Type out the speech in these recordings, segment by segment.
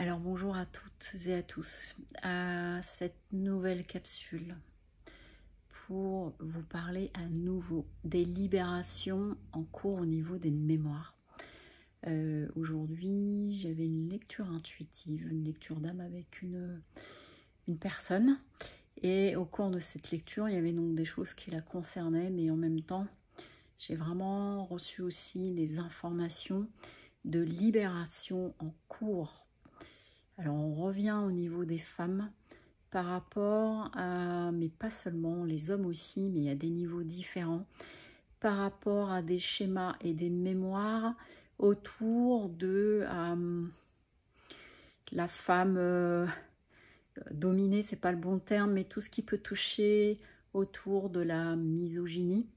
Alors bonjour à toutes et à tous à cette nouvelle capsule pour vous parler à nouveau des libérations en cours au niveau des mémoires. Aujourd'hui j'avais une lecture intuitive, une lecture d'âme avec une personne, et au cours de cette lecture il y avait donc des choses qui la concernaient, mais en même temps j'ai vraiment reçu aussi les informations de libération en cours. Alors on revient au niveau des femmes par rapport à, mais pas seulement, les hommes aussi, mais à des niveaux différents, par rapport à des schémas et des mémoires autour de la femme dominée, c'est pas le bon terme, mais tout ce qui peut toucher autour de la misogynie,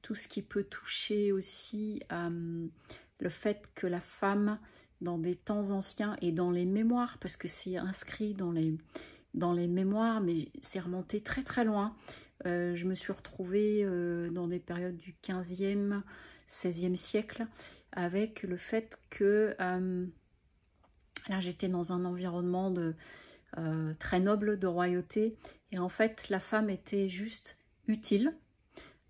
tout ce qui peut toucher aussi le fait que la femme, dans des temps anciens et dans les mémoires, parce que c'est inscrit dans les mémoires, mais c'est remonté très très loin. Je me suis retrouvée dans des périodes du 15e, 16e siècle, avec le fait que là j'étais dans un environnement très noble de royauté, et en fait la femme était juste utile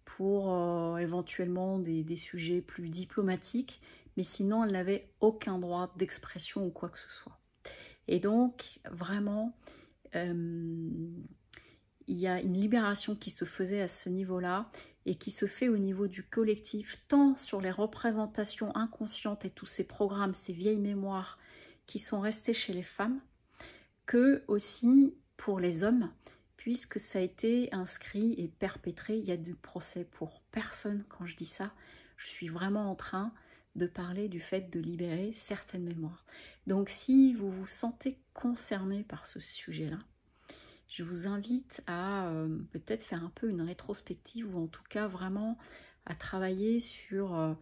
pour éventuellement des sujets plus diplomatiques, mais sinon elle n'avait aucun droit d'expression ou quoi que ce soit. Et donc vraiment il y a une libération qui se faisait à ce niveau-là et qui se fait au niveau du collectif, tant sur les représentations inconscientes et tous ces programmes, ces vieilles mémoires qui sont restées chez les femmes, que aussi pour les hommes, puisque ça a été inscrit et perpétré. Il y a du procès pour personne quand je dis ça. Je suis vraiment en train de parler du fait de libérer certaines mémoires. Donc si vous vous sentez concerné par ce sujet-là, je vous invite à peut-être faire un peu une rétrospective, ou en tout cas vraiment à travailler sur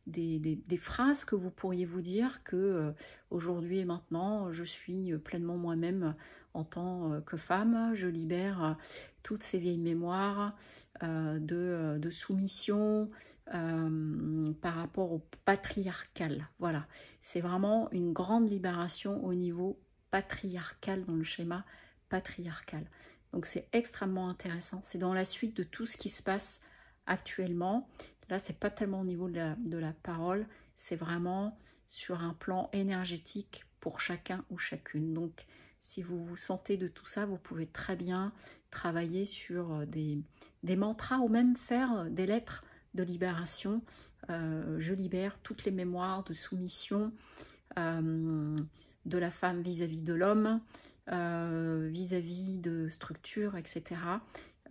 des phrases que vous pourriez vous dire que aujourd'hui et maintenant je suis pleinement moi-même en tant que femme, je libère toutes ces vieilles mémoires de soumission par rapport au patriarcal. Voilà, c'est vraiment une grande libération au niveau patriarcal, dans le schéma patriarcal. Donc c'est extrêmement intéressant, c'est dans la suite de tout ce qui se passe actuellement. Là c'est pas tellement au niveau de la parole, c'est vraiment sur un plan énergétique pour chacun ou chacune. Donc si vous vous sentez de tout ça, vous pouvez très bien travailler sur des mantras, ou même faire des lettres de libération. Je libère toutes les mémoires de soumission de la femme vis-à-vis de l'homme, vis-à-vis de structures, etc.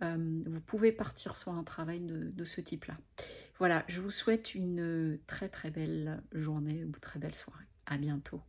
Vous pouvez partir sur un travail de ce type-là. Voilà, je vous souhaite une très très belle journée ou très belle soirée. À bientôt.